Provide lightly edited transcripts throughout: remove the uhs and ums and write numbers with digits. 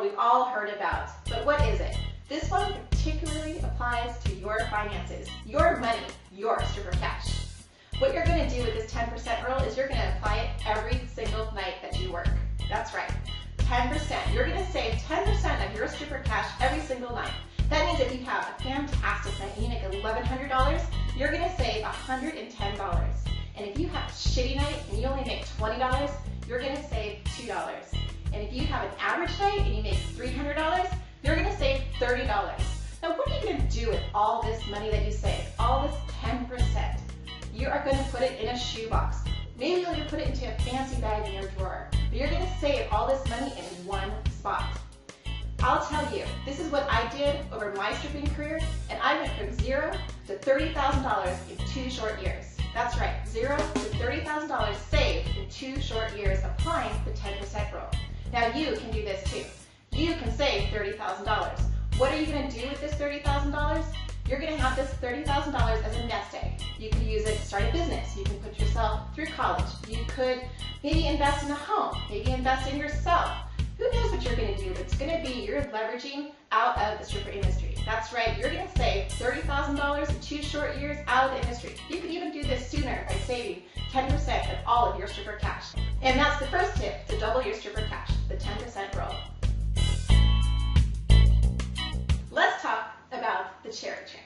girl we've all heard about, but what is it? This one particularly applies to your finances, your money, your stripper cash. What you're going to do with this 10% rule is you're going to apply it every single night that you work. That's right, 10%. You're going to save 10% of your stripper cash every single night. That means if you have a fantastic night and you make $1,100, you're going to save $110. And if you have a shitty night and you only make $20, you're going to save $2. And if you have an average night and you make $300, you're going to save $30. Now, what are you going to do with all this money that you save, all this 10%? You are going to put it in a shoebox. Maybe you're going to put it into a fancy bag in your drawer. But you're going to save all this money in one spot. I'll tell you, this is what I did over my stripping career, and I went from $0 to $30,000 in 2 short years. That's right, $0 to $30,000 saved in 2 short years applying the 10% rule. Now you can do this too. You can save $30,000. What are you going to do with this $30,000? You're going to have this $30,000 as a nest egg. You could use it to start a business. You can put yourself through college. You could maybe invest in a home, maybe invest in yourself. Who knows what you're going to do, but it's going to be you're leveraging out of the stripper industry. That's right, you're going to save $30,000 in 2 short years out of the industry. You could even do this sooner by saving 10% of all of your stripper cash. And that's the first tip to double your stripper cash, the 10% rule. Let's talk about the cherry trick.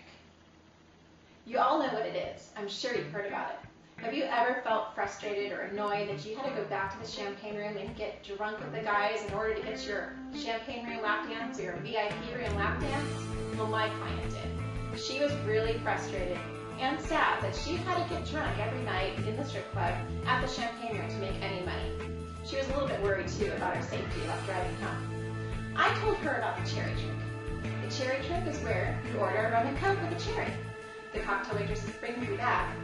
You all know what it is. I'm sure you've heard about it. Have you ever felt frustrated or annoyed that you had to go back to the champagne room and get drunk with the guys in order to get your champagne room lap dance or your VIP room lap dance? Well, my client did. She was really frustrated and sad that she had to get drunk every night in the strip club at the champagne room to make any money. She was a little bit worried too about her safety about driving home. I told her about the cherry trick. The cherry trick is where you order a rum and coke with a cherry. The cocktail waitresses bring you back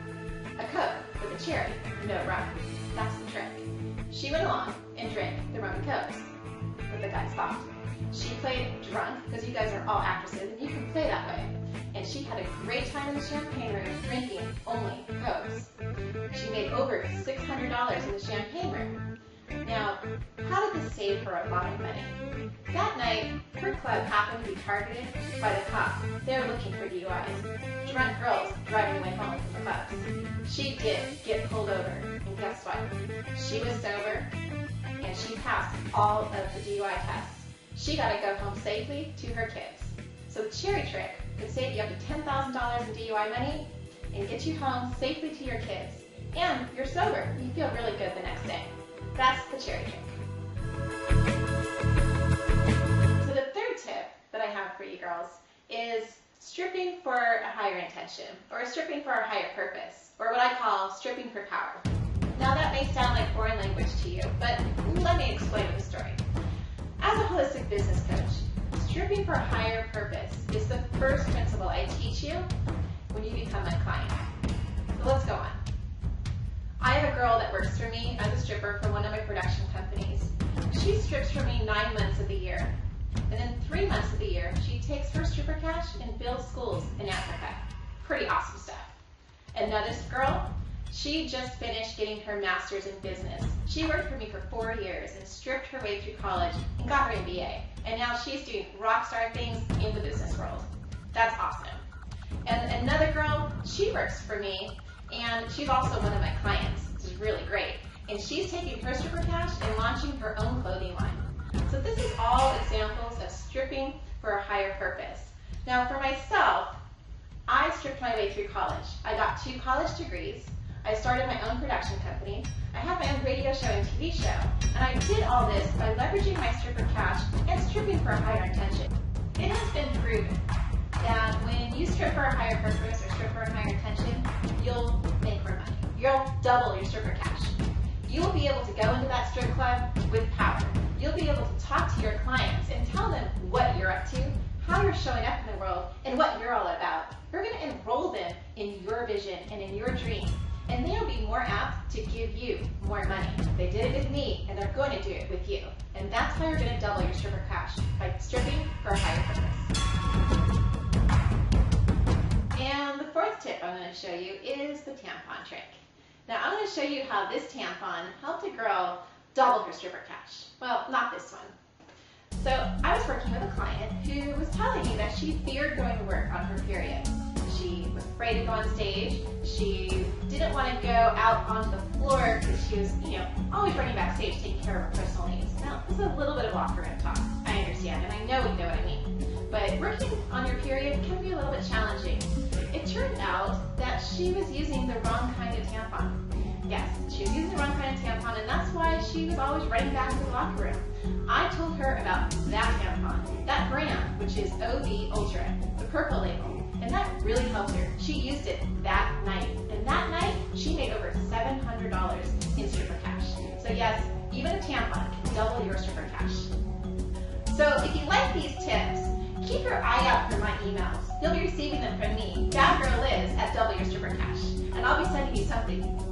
a Coke with a cherry, no rum. That's the trick. She went along and drank the rum and Cokes, but the guy stopped. She played drunk, because you guys are all actresses and you can play that way. And she had a great time in the champagne room drinking only Cokes. She made over $600 in the champagne room. Now, how did this save her a lot of money? That night, her club happened to be targeted by the cops. They were looking for DUIs. Drunk girls driving away home from the clubs. She did get pulled over, and guess what? She was sober, and she passed all of the DUI tests. She got to go home safely to her kids. So the cherry trick could save you up to $10,000 in DUI money and get you home safely to your kids. And you're sober. You feel really good the next day. That's the cherry trick. So the third tip that I have for you girls is stripping for a higher intention, or stripping for a higher purpose, or what I call stripping for power. Now that may sound like foreign language to you, but let me explain with a story. As a holistic business coach, stripping for a higher purpose is the first principle I teach you when you become my client. So let's go on. I have a girl that works for me as a stripper for one of my production companies. She strips for me 9 months of the year. And then 3 months of the year, she takes her stripper cash and builds schools in Africa. Pretty awesome stuff. And now this girl, she just finished getting her master's in business. She worked for me for 4 years and stripped her way through college and got her MBA. And now she's doing rock star things in the business world. That's awesome. And another girl, she works for me, and she's also one of my clients, which is really great. And she's taking her stripper cash and launching her own clothing line. So this is all examples of stripping for a higher purpose. Now for myself, I stripped my way through college. I got 2 college degrees. I started my own production company. I have my own radio show and TV show. And I did all this by leveraging my stripper cash and stripping for a higher intention. It has been proven that when you strip for a higher purpose or strip for a higher intention, you'll make more money. You'll double your stripper cash. You'll be able to go into that strip club with power. You'll be able to talk to your clients and tell them what you're up to, how you're showing up in the world, and what you're all about. You're going to enroll them in your vision and in your dream, and they'll be more apt to give you more money. They did it with me, and they're going to do it with you. And that's how you're going to double your stripper cash, by stripping for a higher purpose. And the 4th tip I'm going to show you is the tampon trick. Now I'm going to show you how this tampon helped a girl double her stripper cash. Well, not this one. So I was working with a client who was telling me that she feared going to work on her period. She was afraid to go on stage. She didn't want to go out onto the floor because she was, always running backstage taking care of her personal needs. Now, this is a little bit of locker room talk. I understand, and I know you know what I mean. But working on your period can be a little bit challenging. It turned out that she was using the wrong kind of tampon. Yes, she was using the wrong kind of tampon, and that's why she was always running back to the locker room. I told her about that tampon, that brand, which is OB Ultra, the purple label, and that really helped her. She used it that night, and that night she made over $700 in stripper cash. So yes, even a tampon can double your stripper cash. So if you like these tips, keep your eye out for my emails. You'll be receiving them from me, Bad Girl Liz at Double Your Stripper Cash, and I'll be sending you something